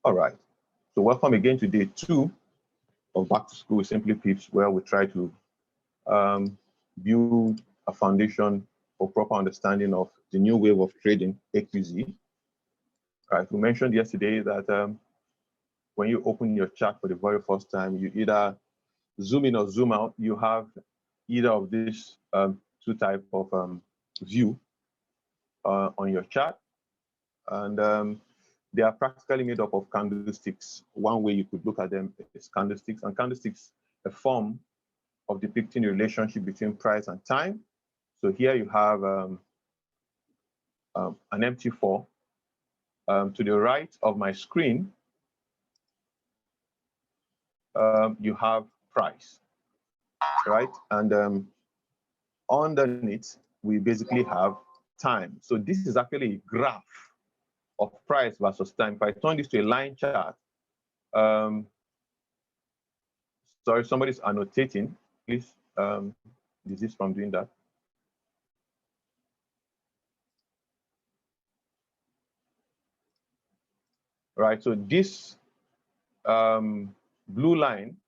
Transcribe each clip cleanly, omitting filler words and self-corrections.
All right. So welcome again to day 2 of Back to School with SimplyPips, where we try to build a foundation for proper understanding of the new wave of trading, AQZ. Right. We mentioned yesterday that when you open your chart for the very first time, you either zoom in or zoom out. You have either of these two types of view on your chart, and they are practically made up of candlesticks. One way you could look at them is candlesticks, and candlesticks a form of depicting the relationship between price and time. So here you have an empty 4. To the right of my screen, you have price, right? And underneath, we basically have time. So this is actually a graph of price versus time. If I turn this to a line chart, sorry, somebody's annotating. Please desist from doing that. Right, so this blue line,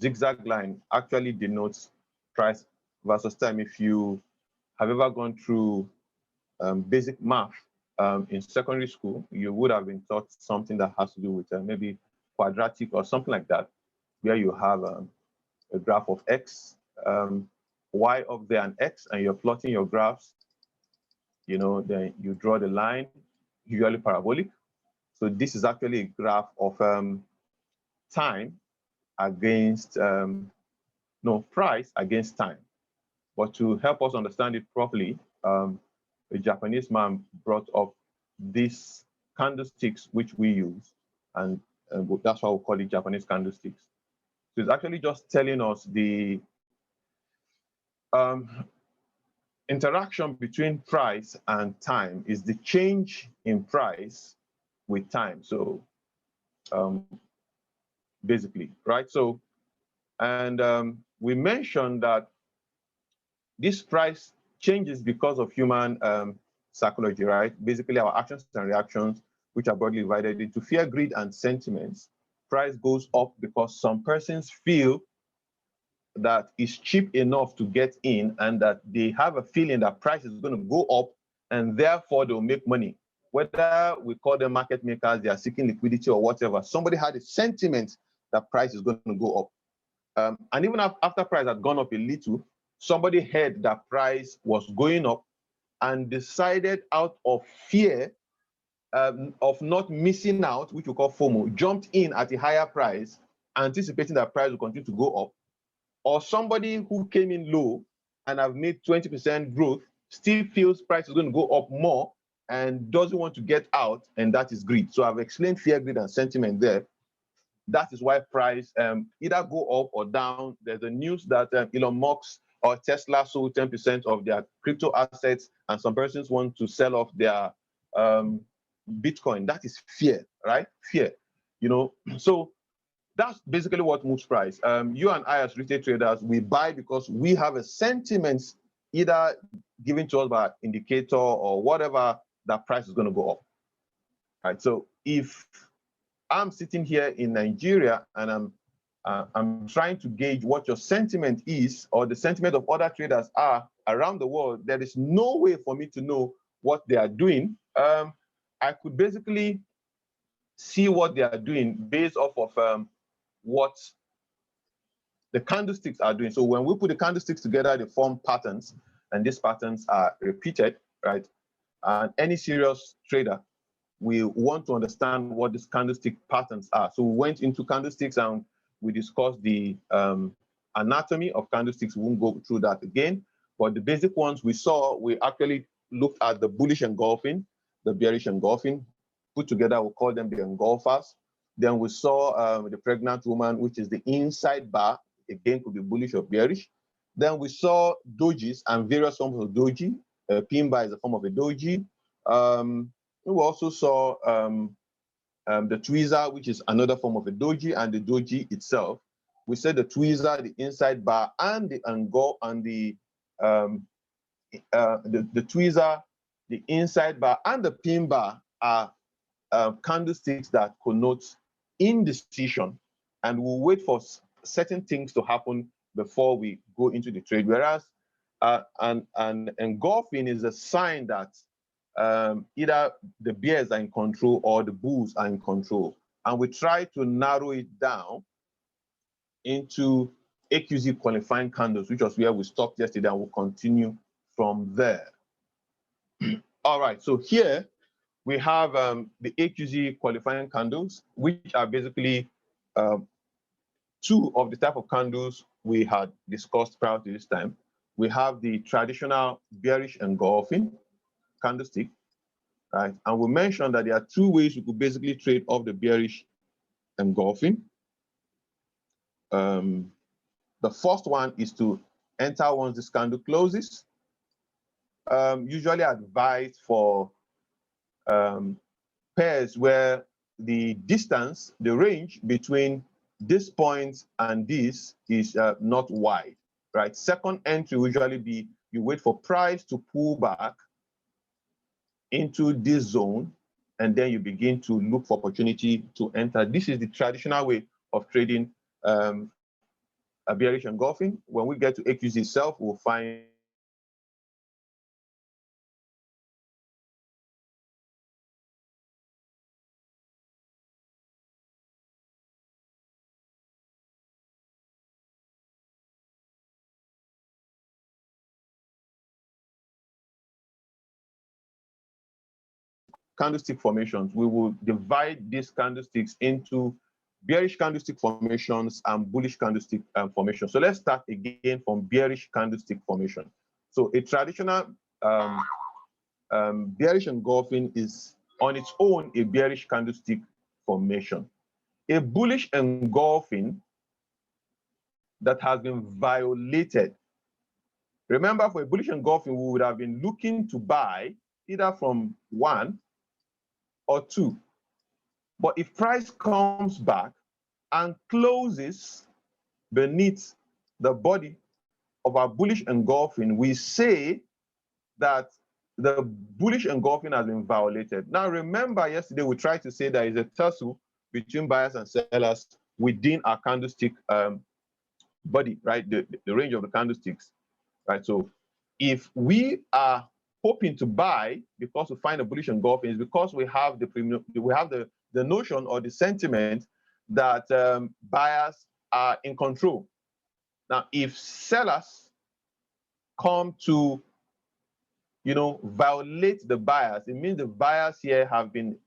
zigzag line, actually denotes price versus time. If you have ever gone through basic math in secondary school, you would have been taught something that has to do with maybe quadratic or something like that, where you have a graph of x, y up there and x, and you're plotting your graphs. You know, then you draw the line, usually parabolic. So this is actually a graph of time against, price against time. But to help us understand it properly, a Japanese man brought up these candlesticks which we use, and that's why we call it Japanese candlesticks. So it's actually just telling us the interaction between price and time is the change in price with time. So basically, right? So, and we mentioned that this price changes because of human psychology, right? Basically, our actions and reactions, which are broadly divided into fear, greed, and sentiments. Price goes up because some persons feel that it's cheap enough to get in, and that they have a feeling that price is going to go up, and therefore they'll make money. Whether we call them market makers, they are seeking liquidity or whatever, somebody had a sentiment that price is going to go up. And even after price had gone up a little, somebody heard that price was going up and decided out of fear of not missing out, which we call FOMO, jumped in at a higher price, anticipating that price will continue to go up. Or somebody who came in low and have made 20% growth still feels price is going to go up more and doesn't want to get out, and that is greed. So I've explained fear, greed, and sentiment there. That is why price either go up or down. There's a news that Elon Musk or Tesla sold 10% of their crypto assets, and some persons want to sell off their Bitcoin. That is fear, right? Fear, So that's basically what moves price. You and I, as retail traders, we buy because we have a sentiment either given to us by an indicator or whatever, that price is going to go up. Right. So if I'm sitting here in Nigeria and I'm trying to gauge what your sentiment is, or the sentiment of other traders are around the world, there is no way for me to know what they are doing. I could basically see what they are doing based off of what the candlesticks are doing. So when we put the candlesticks together, they form patterns, and these patterns are repeated, right? And any serious trader, we want to understand what these candlestick patterns are. So we went into candlesticks and we discussed the anatomy of candlesticks. We won't go through that again, but the basic ones we saw, we actually looked at the bullish engulfing, the bearish engulfing. Put together, we'll call them the engulfers. Then we saw the pregnant woman, which is the inside bar, again could be bullish or bearish. Then we saw dojis and various forms of doji. Pin bar is a form of a doji. We also saw the tweezer, which is another form of a doji, and the doji itself. We said the tweezer, the inside bar, and the the tweezer, the inside bar, and the pin bar are candlesticks that connote indecision, and we'll wait for certain things to happen before we go into the trade. Whereas an engulfing is a sign that either the bears are in control or the bulls are in control. And we try to narrow it down into AQZ qualifying candles, which was where we stopped yesterday, and we'll continue from there. All right, so here we have the AQZ qualifying candles, which are basically two of the type of candles we had discussed prior to this time. We have the traditional bearish engulfing candlestick, right? And we mentioned that there are two ways you could basically trade off the bearish engulfing. The first one is to enter once this candle closes. Usually advised for pairs where the distance, the range between this point and this is not wide, right? Second entry will usually be you wait for price to pull back into this zone, and then you begin to look for opportunity to enter. This is the traditional way of trading a bearish engulfing. When we get to AQZ itself, we'll find candlestick formations. We will divide these candlesticks into bearish candlestick formations and bullish candlestick formations. So let's start again from bearish candlestick formation. So a traditional bearish engulfing is on its own a bearish candlestick formation. A bullish engulfing that has been violated. Remember, for a bullish engulfing, we would have been looking to buy either from 1 or 2. But if price comes back and closes beneath the body of our bullish engulfing, we say that the bullish engulfing has been violated. Now, remember, yesterday we tried to say there is a tussle between buyers and sellers within our candlestick body, right? The range of the candlesticks, right? So if we are hoping to buy because we find a bullish engulfing, is because we have the notion or the sentiment that buyers are in control. Now, if sellers come to, violate the buyers, it means the buyers here have been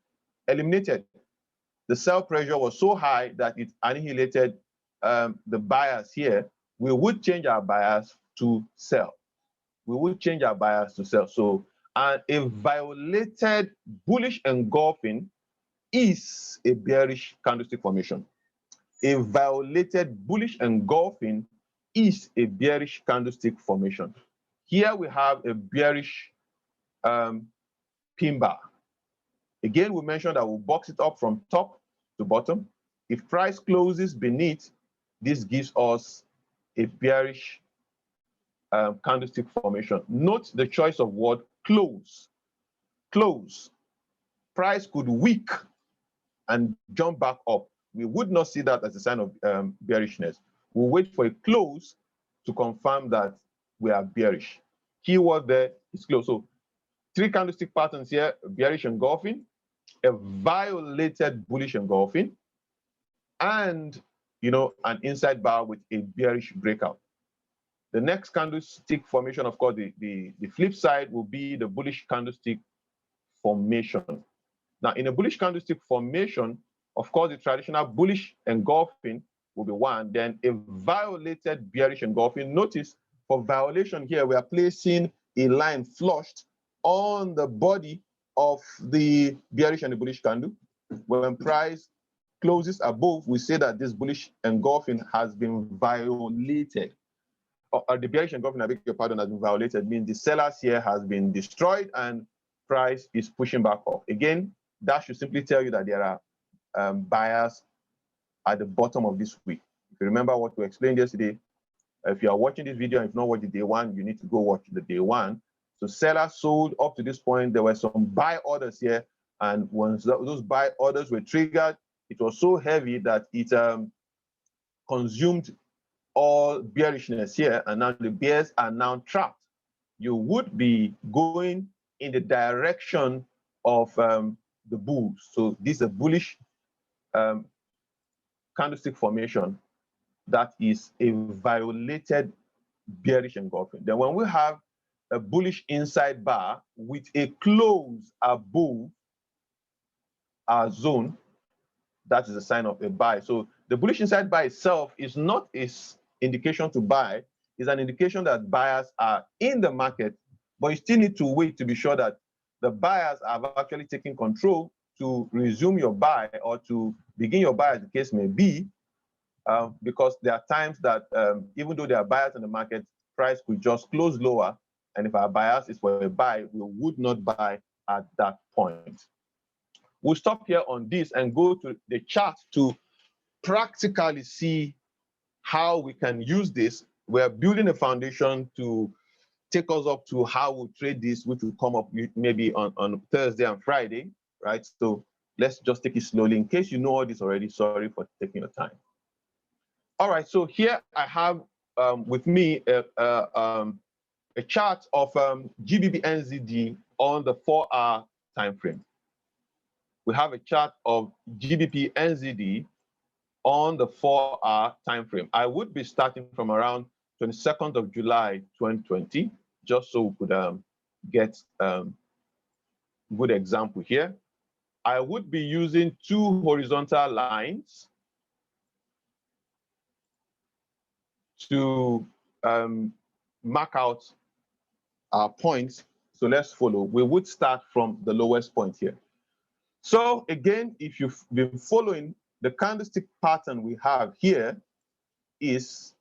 eliminated. The sell pressure was so high that it annihilated the buyers here. We would change our buyers to sell. We would change our buyers to sell. So, a violated bullish engulfing is a bearish candlestick formation. A violated bullish engulfing is a bearish candlestick formation. Here we have a bearish pin bar. Again, we mentioned that we'll box it up from top to bottom. If price closes beneath, this gives us a bearish candlestick formation. Note the choice of word close. Close. Price could wick and jump back up. We would not see that as a sign of bearishness. We'll wait for a close to confirm that we are bearish. Keyword there is close. So 3 candlestick patterns here: bearish engulfing, a violated bullish engulfing, and an inside bar with a bearish breakout. The next candlestick formation, of course, the flip side will be the bullish candlestick formation. Now, in a bullish candlestick formation, of course, the traditional bullish engulfing will be 1, then a violated bearish engulfing. Notice for violation here, we are placing a line flushed on the body of the bearish and the bullish candle. When price closes above, we say that this bullish engulfing has been violated. The bearish engulfing, I beg your pardon, has been violated, means the sellers here has been destroyed and price is pushing back up. Again, that should simply tell you that there are buyers at the bottom of this wick. If you remember what we explained yesterday, if you are watching this video and if not watch the day 1, you need to go watch the day 1. So sellers sold up to this point. There were some buy orders here And once those buy orders were triggered, it was so heavy that it consumed all bearishness here, and now the bears are now trapped. You would be going in the direction of the bulls. So this is a bullish candlestick formation that is a violated bearish engulfing. Then when we have a bullish inside bar with a close above our zone, that is a sign of a buy. So the bullish inside buy itself is not an indication to buy, it's an indication that buyers are in the market, but you still need to wait to be sure that the buyers have actually taken control to resume your buy or to begin your buy, as the case may be, because there are times that even though there are buyers in the market, price could just close lower, and if our bias is for a buy, we would not buy at that point. We'll stop here on this and go to the chart to practically see how we can use this. We're building a foundation to take us up to how we'll trade this, which will come up maybe on Thursday and Friday, right? So let's just take it slowly. In case you know all this already, sorry for taking your time. All right, so here I have with me a chart of GBP NZD on the 4-hour time frame. We have a chart of GBP NZD on the 4-hour time frame. I would be starting from around 22nd of July 2020, just so we could get good example here. I would be using 2 horizontal lines to mark out our points. So let's follow. We would start from the lowest point here. So again, if you've been following, the candlestick pattern we have here is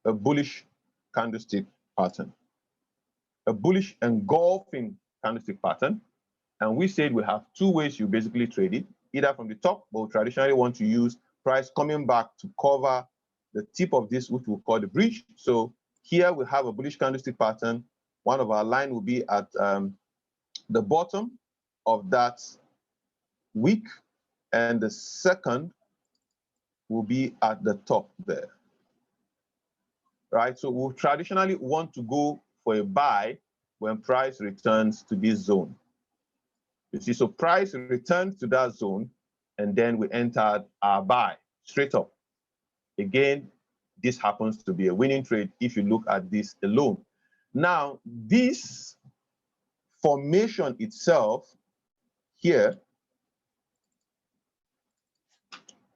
a bullish candlestick pattern, a bullish engulfing candlestick pattern. And we said we have 2 ways you basically trade it, either from the top, but we traditionally want to use price coming back to cover the tip of this, which we'll call the bridge. So here we have a bullish candlestick pattern. One of our line will be at the bottom of that wick, and the second will be at the top there, right? So we'll traditionally want to go for a buy when price returns to this zone. You see, so price returns to that zone, and then we entered our buy straight up. Again, this happens to be a winning trade if you look at this alone. Now, this formation itself here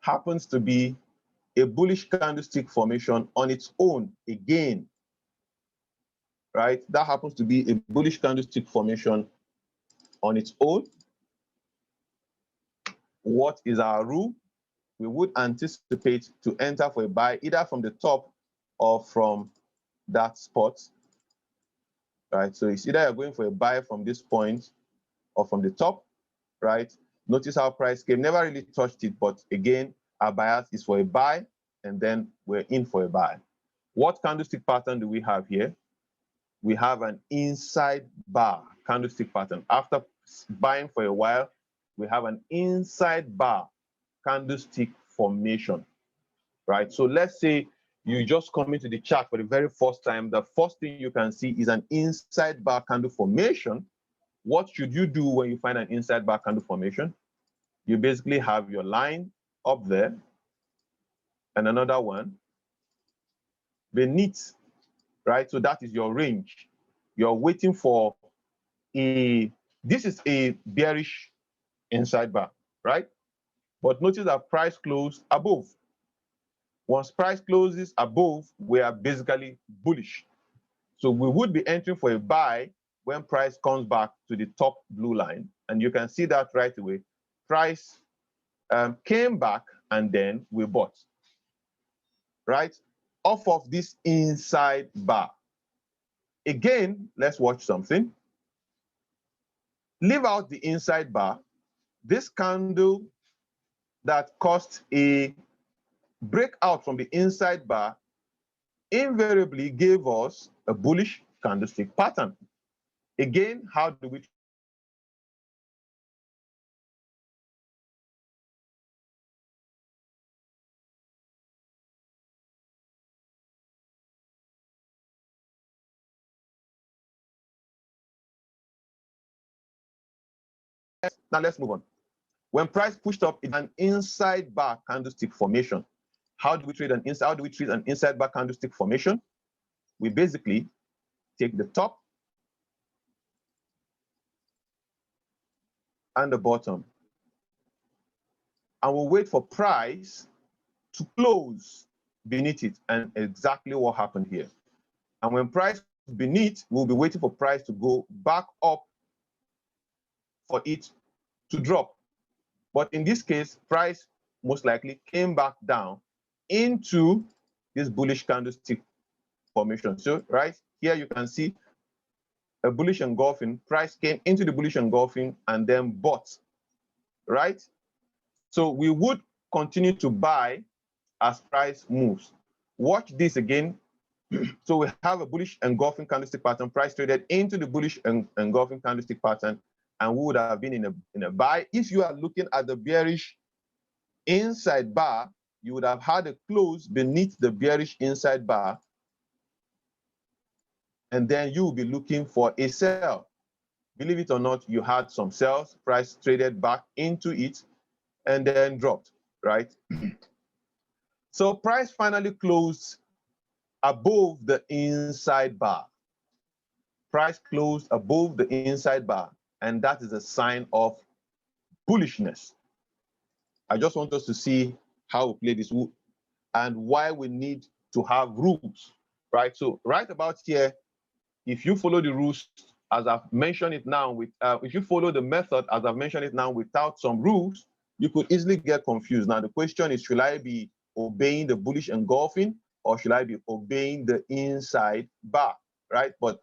happens to be a bullish candlestick formation on its own again, right? That happens to be a bullish candlestick formation on its own. What is our rule? We would anticipate to enter for a buy either from the top or from that spot, right? So it's either you're going for a buy from this point or from the top, right? Notice how price came, never really touched it, but again, our bias is for a buy, and then we're in for a buy. What candlestick pattern do we have here? We have an inside bar candlestick pattern. After buying for a while, we have an inside bar candlestick formation, right? So let's say you just come into the chart for the very first time. The first thing you can see is an inside bar candle formation. What should you do when you find an inside bar candle formation? You basically have your line up there and another one beneath, right? So that is your range. You're waiting for this is a bearish inside bar, right? But notice that price closed above. Once price closes above, we are basically bullish. So we would be entering for a buy when price comes back to the top blue line. And you can see that right away. Price came back and then we bought, right? Off of this inside bar. Again, let's watch something. Leave out the inside bar. This candle that caused a breakout from the inside bar invariably gave us a bullish candlestick pattern. Again, how do we Now let's move on. When price pushed up, it's an inside bar candlestick formation. How do we treat an inside bar candlestick formation? We basically take the top and the bottom, and we'll wait for price to close beneath it, and exactly what happened here. And when price is beneath, we'll be waiting for price to go back up for it to drop. But in this case, price most likely came back down into this bullish candlestick formation. So right here you can see a bullish engulfing. Price came into the bullish engulfing and then bought, right? So we would continue to buy as price moves. Watch this again. So we have a bullish engulfing candlestick pattern. Price traded into the bullish engulfing candlestick pattern, and we would have been in a buy. If you are looking at the bearish inside bar, you would have had a close beneath the bearish inside bar, and then you will be looking for a sell. Believe it or not, you had some sells. Price traded back into it and then dropped, right? So price finally closed above the inside bar. Price closed above the inside bar, and that is a sign of bullishness. I just want us to see how we play this and why we need to have rules, right? So right about here, if you follow the rules as I've mentioned it now, if you follow the method as I've mentioned it now without some rules, you could easily get confused. Now the question is, should I be obeying the bullish engulfing, or should I be obeying the inside bar, right? But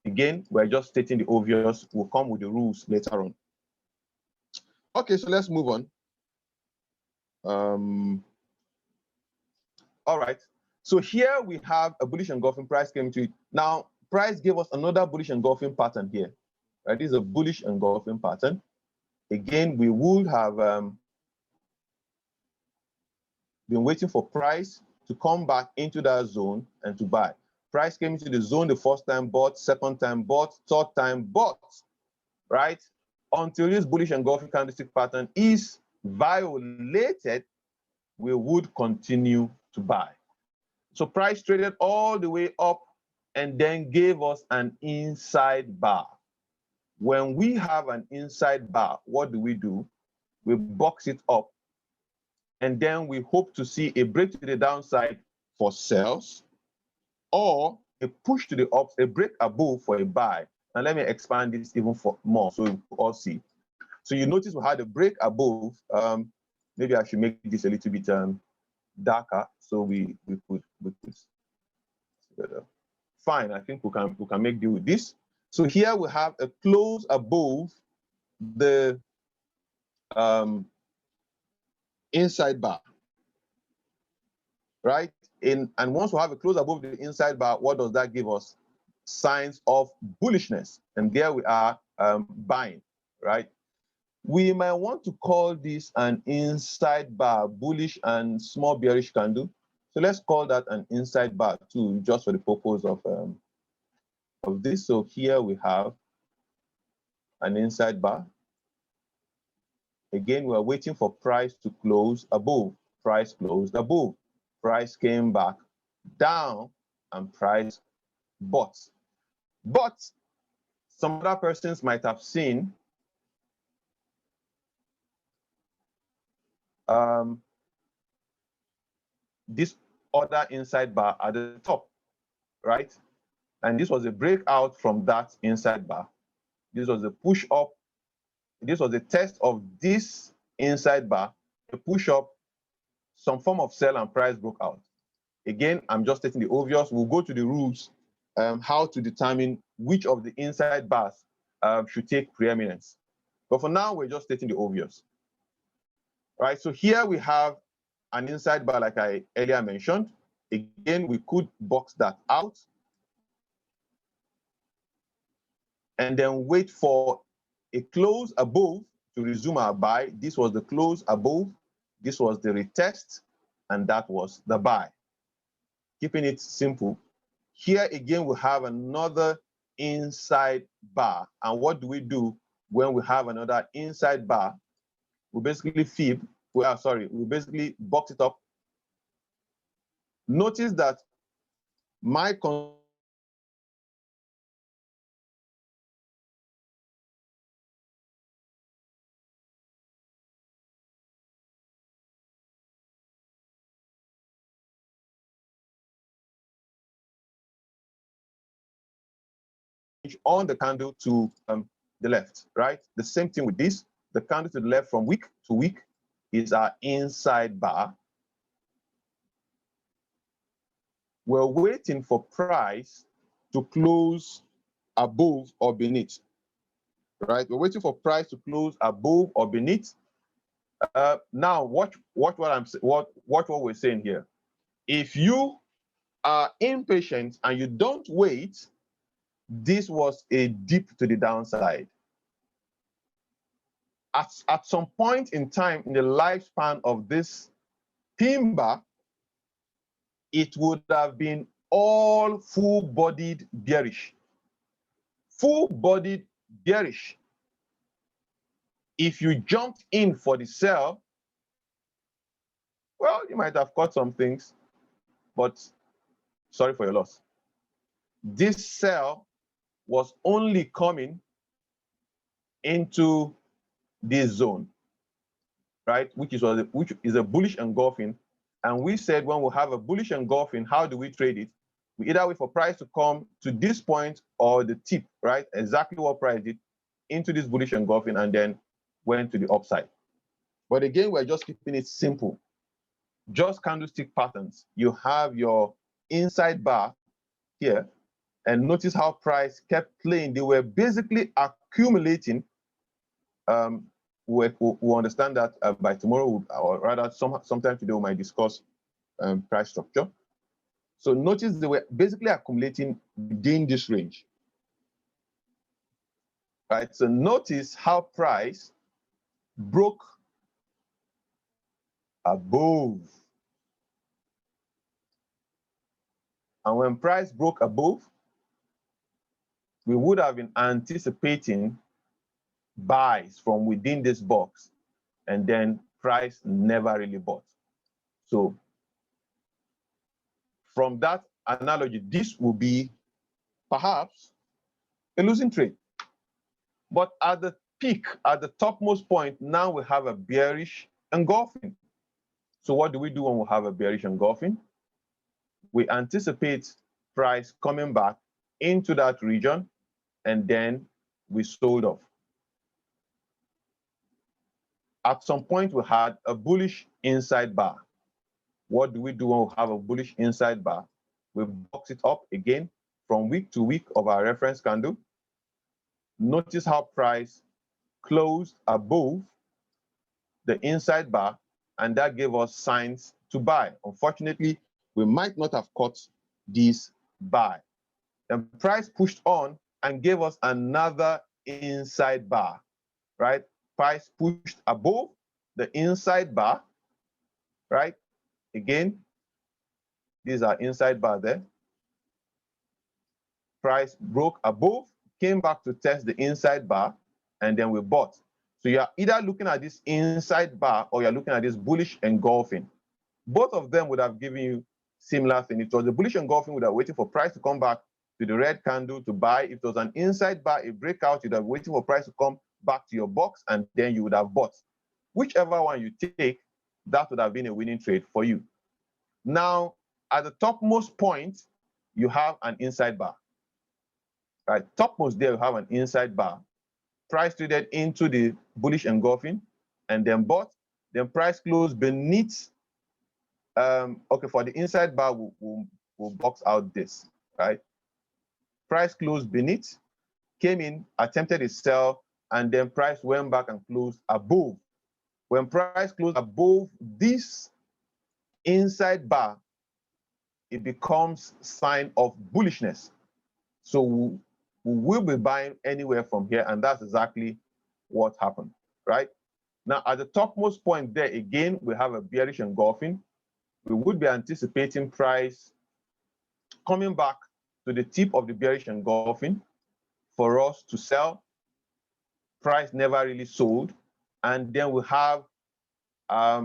again, we're just stating the obvious. We'll come with the rules later on. Okay, so let's move on. All right, so here we have a bullish engulfing. Price came to it. Now, price gave us another bullish engulfing pattern here, right? This is a bullish engulfing pattern. Again, we would have been waiting for price to come back into that zone and to buy. Price came into the zone the first time, bought, second time, bought, third time, bought, right? Until this bullish engulfing candlestick pattern is violated, we would continue to buy. So price traded all the way up and then gave us an inside bar. When we have an inside bar, what do? We box it up, and then we hope to see a break to the downside for sells, or a push to the ups, a break above for a buy. And let me expand this even more so you all see. So you notice we had a break above. Maybe I should make this a little bit darker so we could fine. I think we can make deal with this. So here we have a close above the inside bar, right? And once we have a close above the inside bar, what does that give us? Signs of bullishness. And there we are buying, right? We might want to call this an inside bar, bullish and small bearish candle. So let's call that an inside bar too, just for the purpose of this. So here we have an inside bar. Again, we're waiting for price to close above. Price closed above. Price came back down and price bought. But some other persons might have seen this other inside bar at the top, right? And this was a breakout from that inside bar. This was a push up. This was a test of this inside bar, a push up, some form of sell, and price broke out. Again, I'm just stating the obvious. We'll go to the rules, how to determine which of the inside bars should take preeminence. But for now, we're just stating the obvious. Right, so here we have an inside bar like I earlier mentioned. Again, we could box that out and then wait for a close above to resume our buy. This was the close above, this was the retest, and that was the buy. Keeping it simple. Here again, we have another inside bar. And what do? when we have another inside bar, we basically we basically box it up. Notice that my on the candle to the left, right? The same thing with this. The candle to the left from week to week is our inside bar. We're waiting for price to close above or beneath, right? We're waiting for price to close above or beneath. Now, watch what we're saying here. If you are impatient and you don't wait, this was a dip to the downside. At some point in time in the lifespan of this pin bar, it would have been all full-bodied bearish. Full-bodied bearish. If you jumped in for the sell, well, you might have caught some things, but sorry for your loss. This sell was only coming into this zone, right? Which is a bullish engulfing. And we said when we have a bullish engulfing, how do we trade it? We either wait for price to come to this point or the tip, right? Exactly what price did into this bullish engulfing and then went to the upside. But again, we're just keeping it simple. Just candlestick patterns. You have your inside bar here, and notice how price kept playing. They were basically accumulating. We'll understand that by tomorrow, or rather sometime today, we might discuss price structure. So notice they were basically accumulating within this range, right? So notice how price broke above. And when price broke above, we would have been anticipating buys from within this box, and then price never really bought. So from that analogy, this will be perhaps a losing trade. But at the peak, at the topmost point, now we have a bearish engulfing. So what do we do when we have a bearish engulfing? We anticipate price coming back into that region, and then we sold off. At some point, we had a bullish inside bar. What do we do when we have a bullish inside bar? We box it up again from week to week of our reference candle. Notice how price closed above the inside bar, and that gave us signs to buy. Unfortunately, we might not have caught this buy. The price pushed on and gave us another inside bar, right? Price pushed above the inside bar, right? Again, these are inside bar there. Price broke above, came back to test the inside bar, and then we bought. So you're either looking at this inside bar or you're looking at this bullish engulfing. Both of them would have given you similar thing. If it was a bullish engulfing, would have waited for price to come back to the red candle to buy. If it was an inside bar, a breakout, you'd have waited for price to come back to your box, and then you would have bought. Whichever one you take, that would have been a winning trade for you. Now, at the topmost point, you have an inside bar. Right, topmost there, you have an inside bar. Price traded into the bullish engulfing and then bought. Then price closed beneath. Okay, for the inside bar, we'll box out this, right? Price closed beneath, came in, attempted a sell, and then price went back and closed above. When price closed above this inside bar, it becomes sign of bullishness. So we will be buying anywhere from here, and that's exactly what happened, right? Now, at the topmost point there, again, we have a bearish engulfing. We would be anticipating price coming back to the tip of the bearish engulfing for us to sell. price never really sold. And then we have, I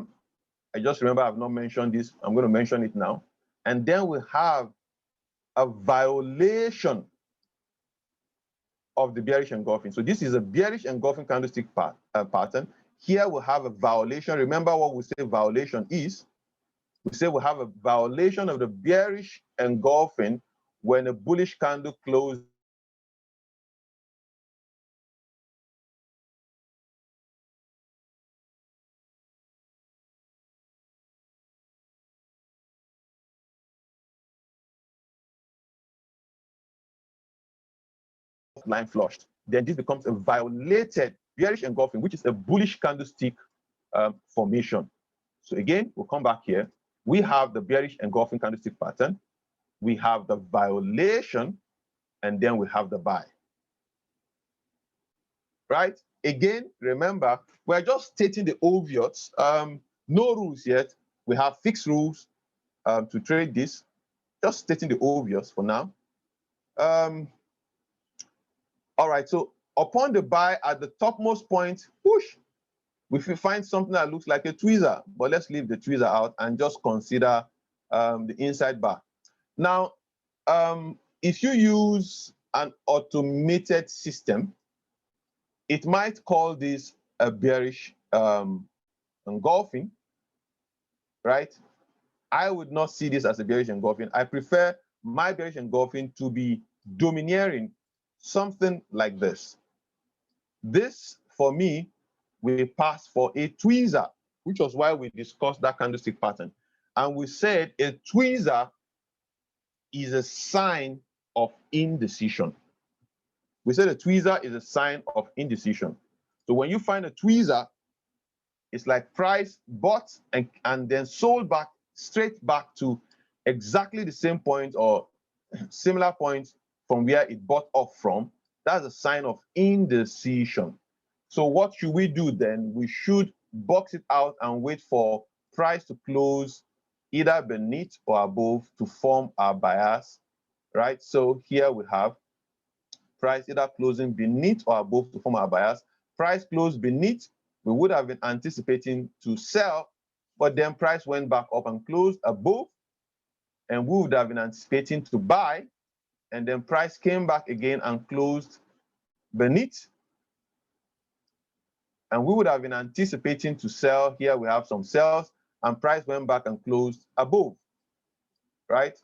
just remember I've not mentioned this. I'm going to mention it now. And then we have a violation of the bearish engulfing. So this is a bearish engulfing candlestick pattern. Here we have a violation. Remember what we say violation is. We say we have a violation of the bearish engulfing when a bullish candle closed line flushed. Then this becomes a violated bearish engulfing, which is a bullish candlestick formation. So again, we'll come back here. We have the bearish engulfing candlestick pattern. We have the violation, and then we have the buy. Right? Again, remember, we're just stating the obvious. No rules yet. We have fixed rules to trade this. Just stating the obvious for now. All right, so upon the buy at the topmost point, push. We find something that looks like a tweezer, but let's leave the tweezer out and just consider the inside bar. Now, if you use an automated system, it might call this a bearish engulfing, right? I would not see this as a bearish engulfing. I prefer my bearish engulfing to be domineering, something like this. This, for me, we pass for a tweezer, which was why we discussed that candlestick pattern. And we said a tweezer is a sign of indecision. We said a tweezer is a sign of indecision. So when you find a tweezer, it's like price bought and then sold back, straight back to exactly the same point or similar point from where it bought off from. That's a sign of indecision. So what should we do then? We should box it out and wait for price to close either beneath or above to form our bias, right? So here we have price either closing beneath or above to form our bias. Price closed beneath, we would have been anticipating to sell, but then price went back up and closed above, and we would have been anticipating to buy, and then price came back again and closed beneath, and we would have been anticipating to sell. Here we have some sells, and price went back and closed above, right?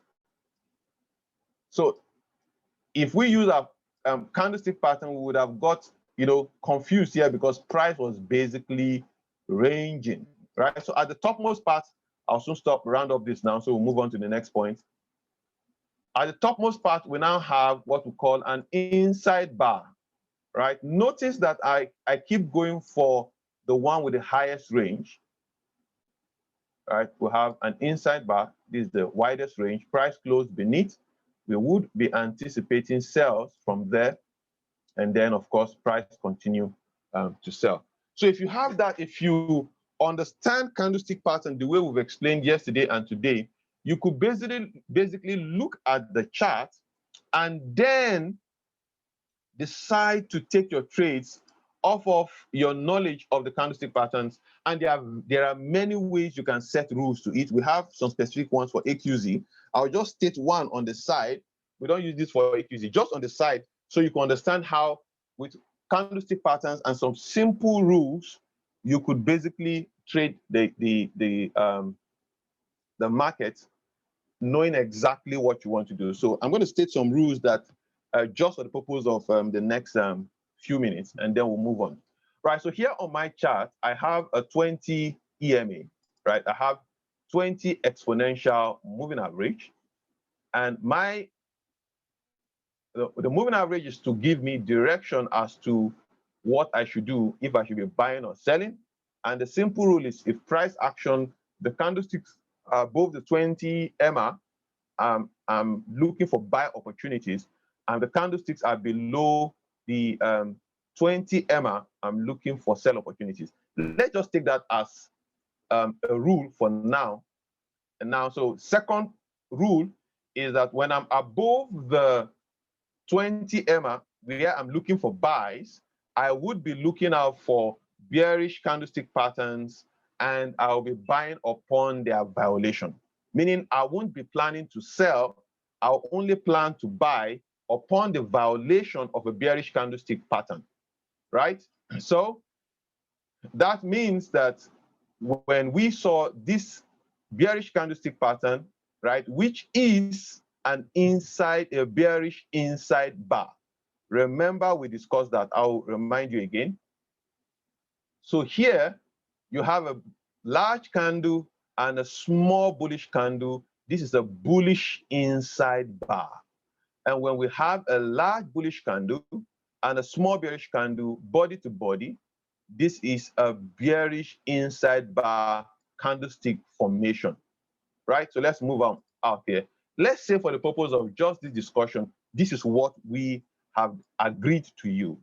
So if we use our candlestick pattern, we would have got confused here because price was basically ranging, right? So at the topmost part, I'll soon round up this now, so we'll move on to the next point. At the topmost part, we now have what we call an inside bar, right? Notice that I keep going for the one with the highest range, right? We have an inside bar. This is the widest range. Price closed beneath. We would be anticipating sales from there. And then, of course, price continue to sell. So if you have that, if you understand candlestick pattern the way we've explained yesterday and today, you could basically look at the chart and then decide to take your trades off of your knowledge of the candlestick patterns. And there are many ways you can set rules to it. We have some specific ones for AQZ. I'll just state one on the side. We don't use this for AQZ, just on the side, so you can understand how with candlestick patterns and some simple rules, you could basically trade the market knowing exactly what you want to do. So I'm going to state some rules that just for the purpose of the next few minutes, and then we'll move on. Right, so here on my chart, I have a 20 EMA, right? I have 20 exponential moving average, and the moving average is to give me direction as to what I should do, if I should be buying or selling. And the simple rule is if price action, the candlesticks are above the 20 EMA, I'm looking for buy opportunities, and the candlesticks are below the 20 EMA, I'm looking for sell opportunities. Let's just take that as a rule for now. And now, so second rule is that when I'm above the 20 EMA, where I'm looking for buys, I would be looking out for bearish candlestick patterns, and I'll be buying upon their violation. Meaning I won't be planning to sell, I'll only plan to buy upon the violation of a bearish candlestick pattern, right? So that means that when we saw this bearish candlestick pattern, right, which is a bearish inside bar. Remember, we discussed that. I'll remind you again. So here you have a large candle and a small bullish candle. This is a bullish inside bar. And when we have a large bullish candle and a small bearish candle body to body, this is a bearish inside bar candlestick formation, right? So let's move on out here. Let's say for the purpose of just this discussion, this is what we have agreed to use.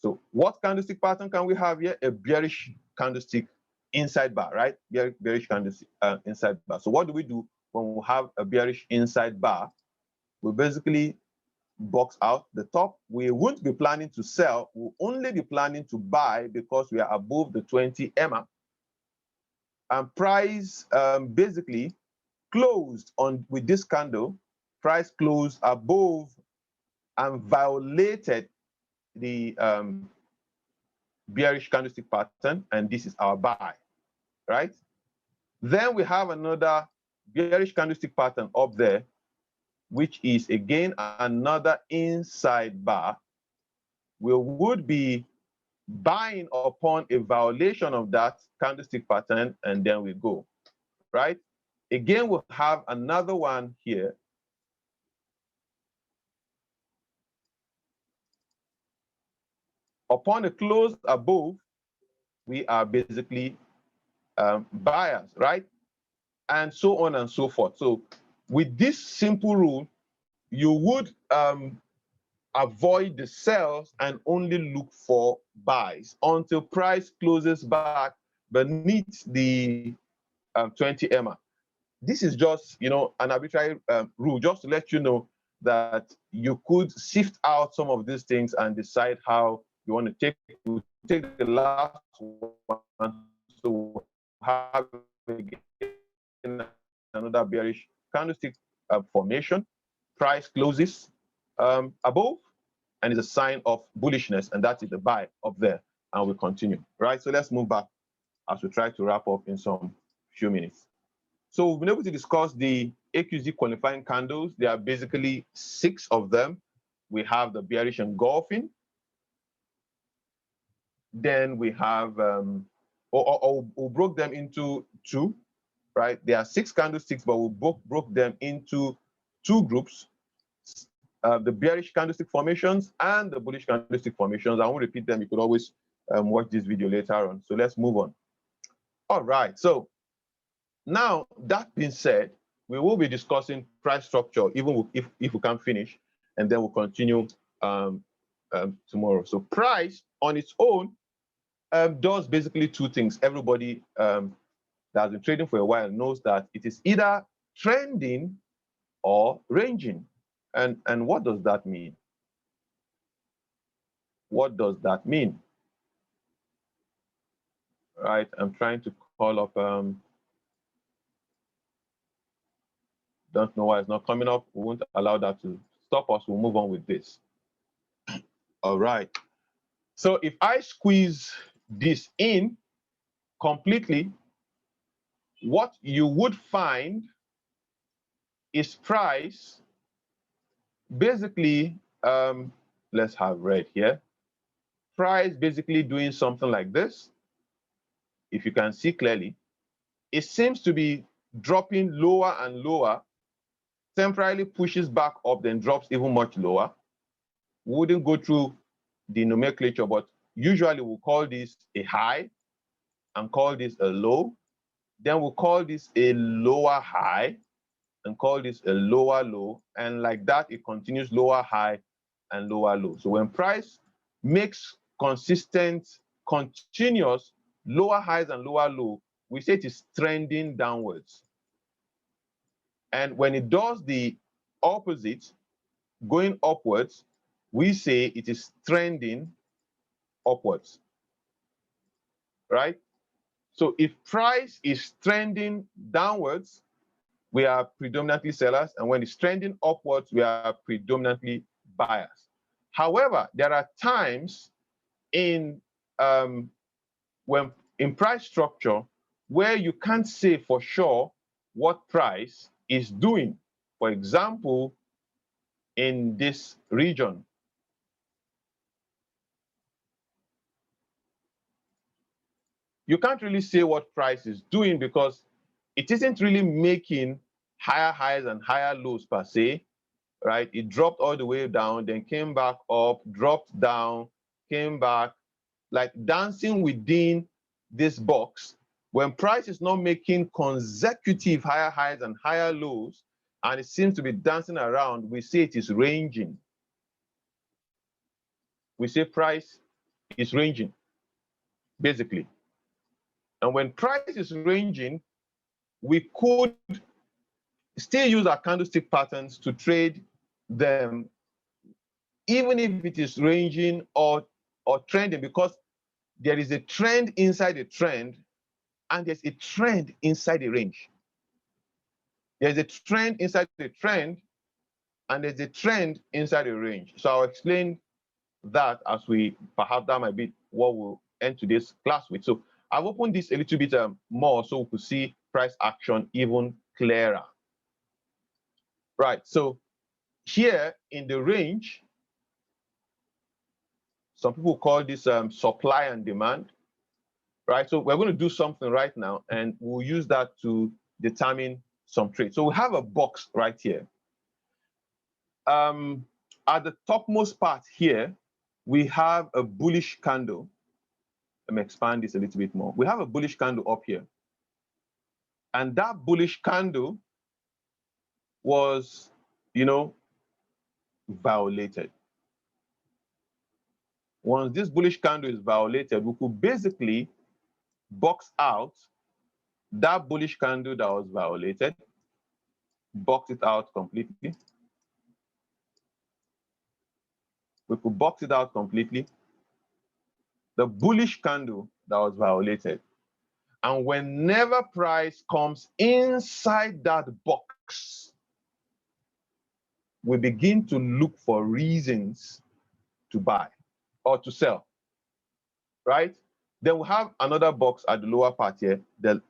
So what candlestick pattern can we have here? A bearish candlestick inside bar, right? Bearish candlestick inside bar. So what do we do when we have a bearish inside bar? We basically box out the top. We won't be planning to sell. We'll only be planning to buy because we are above the 20 EMA. And price basically closed on with this candle. Price closed above and violated the bearish candlestick pattern, and this is our buy, right? Then we have another bearish candlestick pattern up there, which is again another inside bar. We would be buying upon a violation of that candlestick pattern, and then we go, right? Again, we'll have another one here. Upon a close above, we are basically buyers, right? And so on and so forth. So with this simple rule, you would avoid the sells and only look for buys until price closes back beneath the 20 EMA. This is just, an arbitrary rule, just to let you know that you could sift out some of these things and decide how you want to take. We'll take the last one. So have again another bearish candlestick formation. Price closes above, and it's a sign of bullishness, and that is the buy up there, and we continue, right? So let's move back as we try to wrap up in some few minutes. So we've been able to discuss the AQZ qualifying candles. There are basically 6 of them. We have the bearish engulfing. Then we have, we broke them into 2, right? There are 6 candlesticks, but we broke them into 2 groups. The bearish candlestick formations and the bullish candlestick formations. I won't repeat them. You could always watch this video later on. So let's move on. All right. So now, that being said, we will be discussing price structure, even if we can't finish, and then we'll continue tomorrow. So price on its own does basically 2 things. Everybody that has been trading for a while knows that it is either trending or ranging. And what does that mean? What does that mean? Right, I'm trying to call up, don't know why it's not coming up. We won't allow that to stop us. We'll move on with this. All right. So if I squeeze this in completely, what you would find is price basically, let's have red here. Price basically doing something like this. If you can see clearly, it seems to be dropping lower and lower, temporarily pushes back up, then drops even much lower. We wouldn't go through the nomenclature, but usually we'll call this a high and call this a low. Then we'll call this a lower high and call this a lower low. And like that, it continues lower high and lower low. So when price makes consistent, continuous lower highs and lower low, we say it is trending downwards. And when it does the opposite, going upwards, we say it is trending upwards, right? So if price is trending downwards, we are predominantly sellers, and when it's trending upwards, we are predominantly buyers. However, there are times in when in price structure where you can't say for sure what price is doing. For example, in this region, you can't really say what price is doing because it isn't really making higher highs and higher lows per se, right? It dropped all the way down, then came back up, dropped down, came back, like dancing within this box. When price is not making consecutive higher highs and higher lows, and it seems to be dancing around, we say it is ranging. We say price is ranging, basically. And when price is ranging, we could still use our candlestick patterns to trade them, even if it is ranging or trending, because there is a trend inside the trend, and there's a trend inside the range. There's a trend inside the trend, and there's a trend inside the range. So I'll explain that as we, perhaps that might be what we'll end today's class with. So I've opened this a little bit more so we could see price action even clearer. Right, so here in the range, some people call this supply and demand, right? So we're going to do something right now, and we'll use that to determine some trade. So we have a box right here. At the topmost part here, we have a bullish candle. Let me expand this a little bit more. We have a bullish candle up here. And that bullish candle was, violated. Once this bullish candle is violated, we could basically box out that bullish candle that was violated, box it out completely. We could box it out completely. The bullish candle that was violated. And whenever price comes inside that box, we begin to look for reasons to buy or to sell, right? Then we have another box at the lower part here, the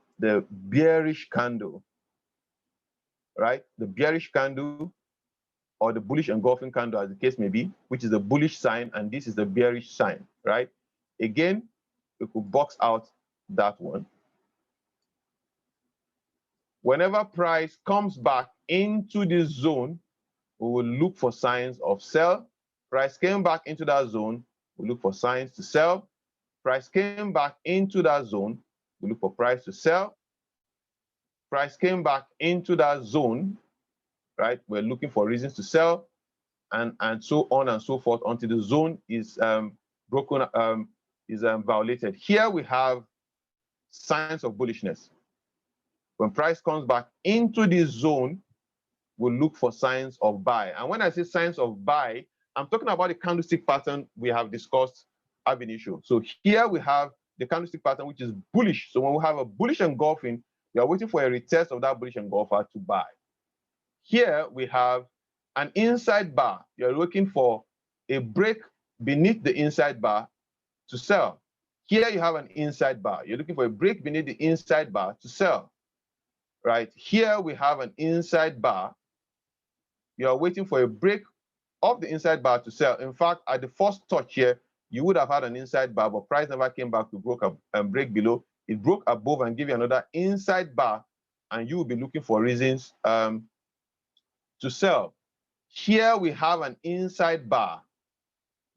bearish candle, right? The bearish candle or the bullish engulfing candle, as the case may be, which is the bullish sign, and this is the bearish sign, right? Again, we could box out that one. Whenever price comes back into this zone, we will look for signs of sell. Price came back into that zone, we look for signs to sell. Price came back into that zone, we look for price to sell. Price came back into that zone, right? We're looking for reasons to sell, and so on and so forth until the zone is broken, violated. Here we have signs of bullishness. When price comes back into this zone, we'll look for signs of buy. And when I say signs of buy, I'm talking about the candlestick pattern we have discussed ab initio. So here we have the candlestick pattern, which is bullish. So when we have a bullish engulfing, we are waiting for a retest of that bullish engulfer to buy. Here we have an inside bar. You're looking for a break beneath the inside bar to sell. Here you have an inside bar. You're looking for a break beneath the inside bar to sell. Right? Here we have an inside bar. You are waiting for a break of the inside bar to sell. In fact, at the first touch here, you would have had an inside bar, but price never came back to break below. It broke above and give you another inside bar, and you will be looking for reasons to sell. Here we have an inside bar,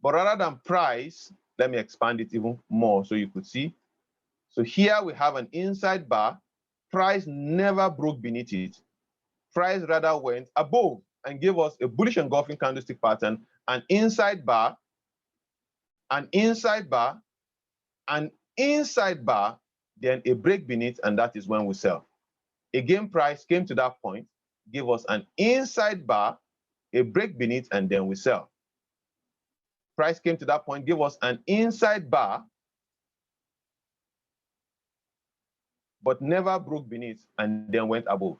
but rather than price, let me expand it even more so you could see. So here we have an inside bar. Price never broke beneath it. Price rather went above and gave us a bullish engulfing candlestick pattern, an inside bar, an inside bar, an inside bar, then a break beneath, and that is when we sell. Again, price came to that point, gave us an inside bar, a break beneath, and then we sell. price came to that point, gave us an inside bar, but never broke beneath and then went above.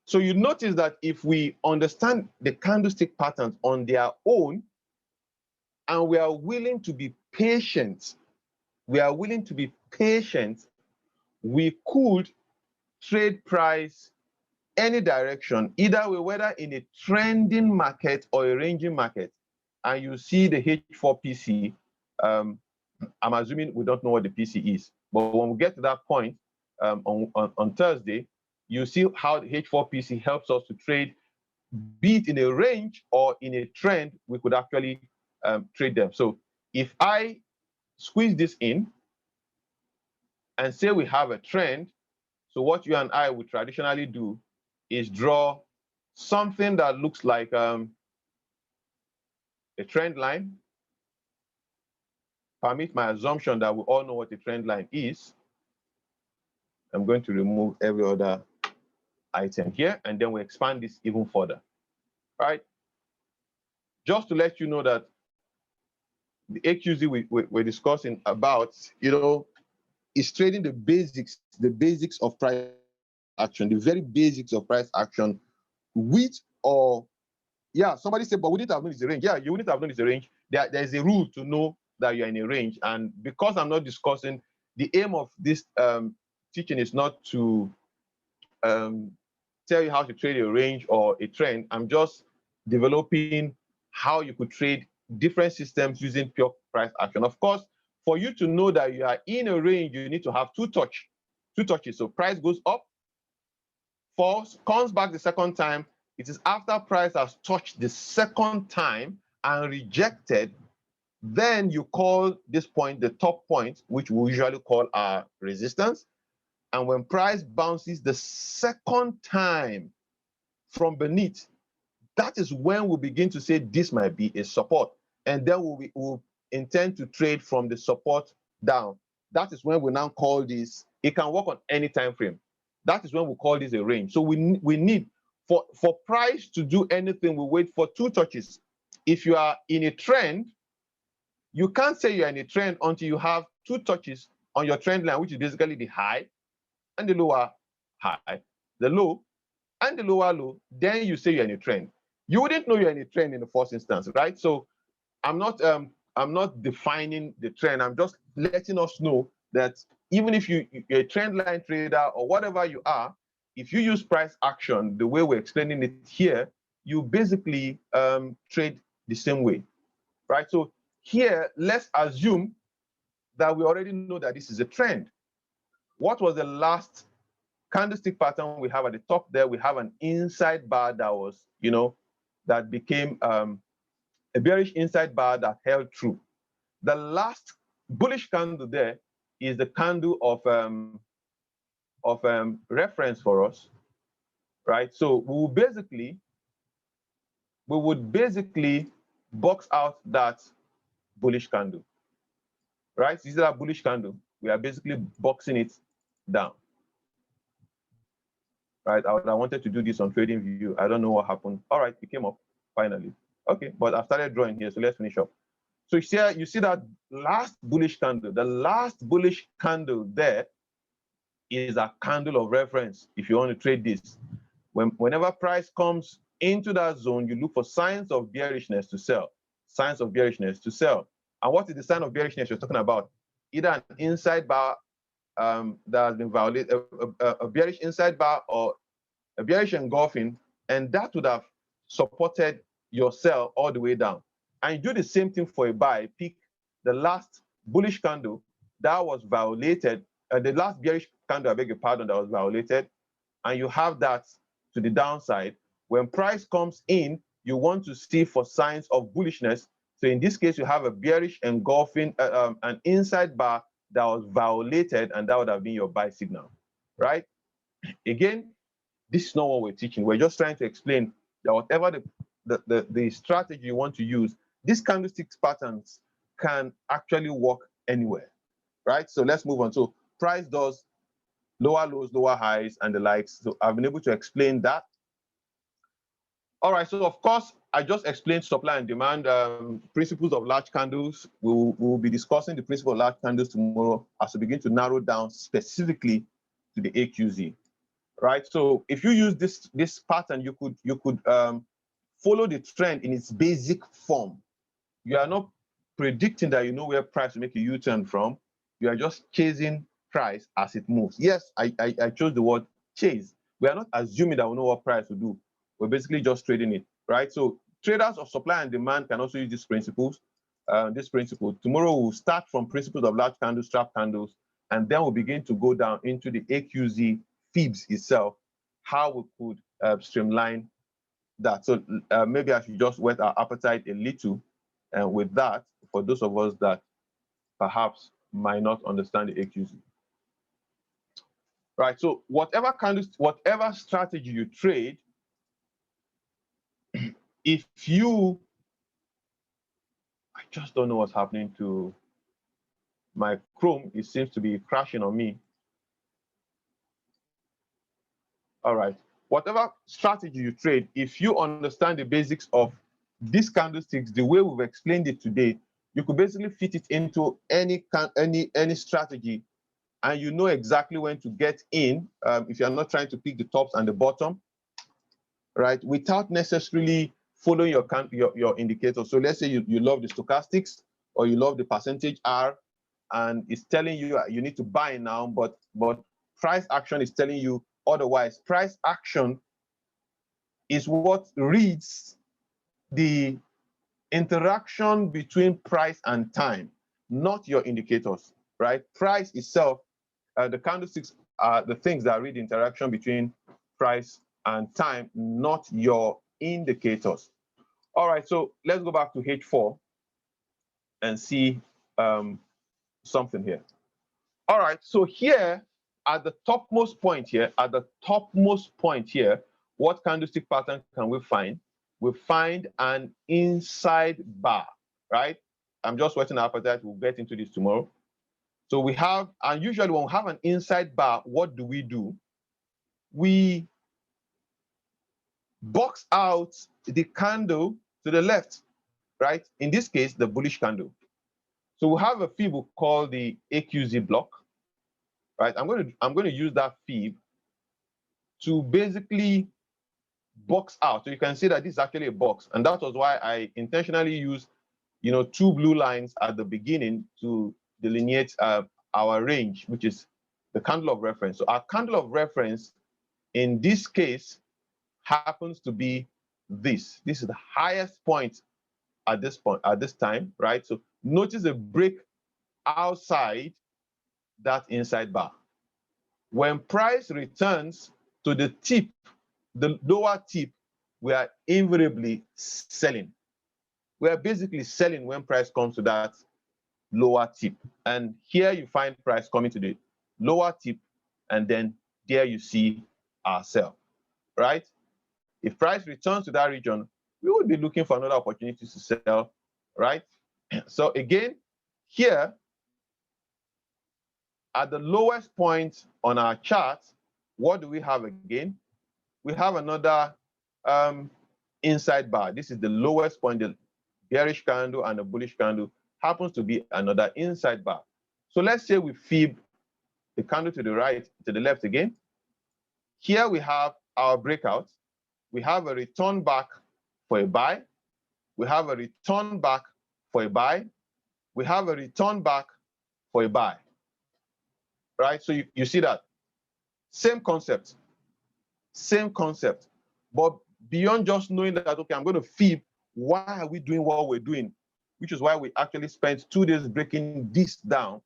So you notice that if we understand the candlestick patterns on their own, and we are willing to be patient, we could trade price any direction, either way, whether in a trending market or a ranging market. And you see the H4PC, I'm assuming we don't know what the PC is, but when we get to that point on Thursday, you see how the H4PC helps us to trade, be it in a range or in a trend, we could actually trade them. So if I squeeze this in and say we have a trend, so what you and I would traditionally do is draw something that looks like a trend line. Permit my assumption that we all know what a trend line is. I'm going to remove every other item here, and then we expand this even further, right? Just to let you know that the AQZ we're discussing about, is trading the basics of price action, the very basics of price action, with or, yeah, somebody said, but we didn't have known it's a range. Yeah, you wouldn't have known it's a range. There's a rule to know that you're in a range. And because I'm not discussing, the aim of this teaching is not to tell you how to trade a range or a trend. I'm just developing how you could trade different systems using pure price action. Of course, for you to know that you are in a range, you need to have two touches. So price goes up, falls, comes back the second time. It is after price has touched the second time and rejected, then you call this point the top point, which we usually call our resistance. And when price bounces the second time from beneath, that is when we begin to say this might be a support. And then we'll intend to trade from the support down. That is when we now call this, it can work on any time frame. That is when we call this a range. So we need, for price to do anything, we wait for two touches. If you are in a trend, you can't say you're in a trend until you have two touches on your trend line, which is basically the high and the lower high, the low and the lower low. Then you say you're in a trend. You wouldn't know you're in a trend in the first instance, right? So I'm not defining the trend. I'm just letting us know that even if you're a trend line trader or whatever you are, if you use price action the way we're explaining it here, you basically trade the same way, right? So here, let's assume that we already know that this is a trend. What was the last candlestick pattern we have at the top there? We have an inside bar that was, that became a bearish inside bar that held true. The last bullish candle there is the candle of reference for us, right? So we would basically box out that bullish candle, right? This is that bullish candle. We are basically boxing it down, right? I wanted to do this on TradingView. I don't know what happened. All right, it came up finally. Okay, but I've started drawing here, so let's finish up. So you see that last bullish candle. The last bullish candle there is a candle of reference if you want to trade this. Whenever price comes into that zone, you look for signs of bearishness to sell. Signs of bearishness to sell. And what is the sign of bearishness you're talking about? Either an inside bar that has been violated, a bearish inside bar, or a bearish engulfing, and that would have supported your sell all the way down. And you do the same thing for a buy. Pick the last bullish candle that was violated, the last bearish candle, I beg your pardon, that was violated, and you have that to the downside. When price comes in, you want to see for signs of bullishness. So in this case, you have a bearish engulfing, an inside bar that was violated, and that would have been your buy signal, right? Again, this is not what we're teaching. We're just trying to explain that whatever the strategy you want to use, these candlestick patterns can actually work anywhere, right? So let's move on. So price does lower lows, lower highs, and the likes. So I've been able to explain that. All right, so of course, I just explained supply and demand principles of large candles. We'll be discussing the principle of large candles tomorrow as we begin to narrow down specifically to the AQZ, right? So if you use this pattern, you could follow the trend in its basic form. You are not predicting that you know where price will make a U-turn from. You are just chasing price as it moves. Yes, I chose the word chase. We are not assuming that we know what price will do. We're basically just trading it, right? So traders of supply and demand can also use these principles. Tomorrow we'll start from principles of large candles, trap candles, and then we'll begin to go down into the AQZ fibs itself, how we could streamline that. So maybe I should just whet our appetite a little with that for those of us that perhaps might not understand the AQZ. Right, so whatever strategy you trade, if you, I just don't know what's happening to my Chrome. It seems to be crashing on me. All right, whatever strategy you trade, if you understand the basics of these candlesticks, the way we've explained it today, you could basically fit it into any strategy, and you know exactly when to get in if you're not trying to pick the tops and the bottom, right? Without necessarily following your indicator. So let's say you love the stochastics or you love the percentage R, and it's telling you you need to buy now, but price action is telling you otherwise. Price action is what reads the interaction between price and time, not your indicators, right? Price itself, the candlesticks are the things that read the interaction between price and time, not your indicators. All right, so let's go back to H4 and see something here. All right, so here at the topmost point here, what candlestick pattern can we find? We find an inside bar, right? I'm just whetting our appetite. We'll get into this tomorrow. So we have, and usually when we have an inside bar, what do? We box out the candle to the left, right? In this case, the bullish candle. So we have a fib we call the AQZ block, right? I'm going to use that fib to basically box out. So you can see that this is actually a box, and that was why I intentionally used, two blue lines at the beginning to delineate our range, which is the candle of reference. So our candle of reference in this case happens to be this. This is the highest point at this time, right? So notice a break outside that inside bar. When price returns to the tip, the lower tip, we are invariably selling. We are basically selling when price comes to that lower tip. And here you find price coming to the lower tip, and then there you see our sell, right? If price returns to that region, we would be looking for another opportunity to sell, right? So again, here at the lowest point on our chart, what do we have again? We have another inside bar. This is the lowest point. The bearish candle and the bullish candle happens to be another inside bar. So let's say we fib the candle to the right, to the left again. Here we have our breakout. We have a return back for a buy. We have a return back for a buy. We have a return back for a buy, right? So you see that. Same concept. But beyond just knowing that, okay, I'm going to fib, why are we doing what we're doing? Which is why we actually spent 2 days breaking this down.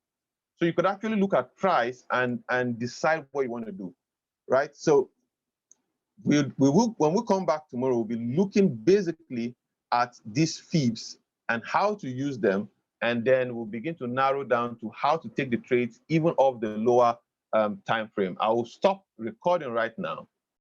So you could actually look at price and decide what you want to do, right? So we will, when we come back tomorrow, we'll be looking basically at these fibs and how to use them, and then we'll begin to narrow down to how to take the trades even off the lower time frame. I will stop recording right now